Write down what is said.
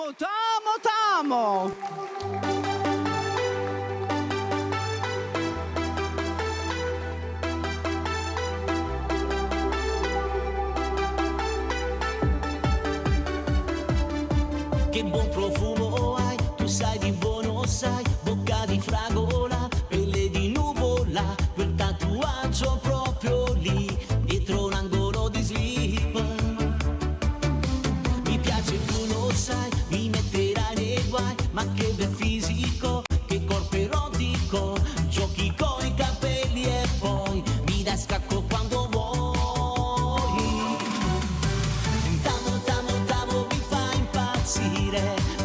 Tamo, tamo, tamo! Che buon profumo hai, tu sai di buono sai, bocca di fragola, pelle di nuvola, quel tatuaggio proprio lì, dietro un angolo di slip. Mi piace, tu lo sai, mi metterai nei guai, ma che bel fisico, che corpo erotico, giochi con i capelli e poi mi dai scacco quando vuoi. Tamo, tamo, tamo, mi fa impazzire.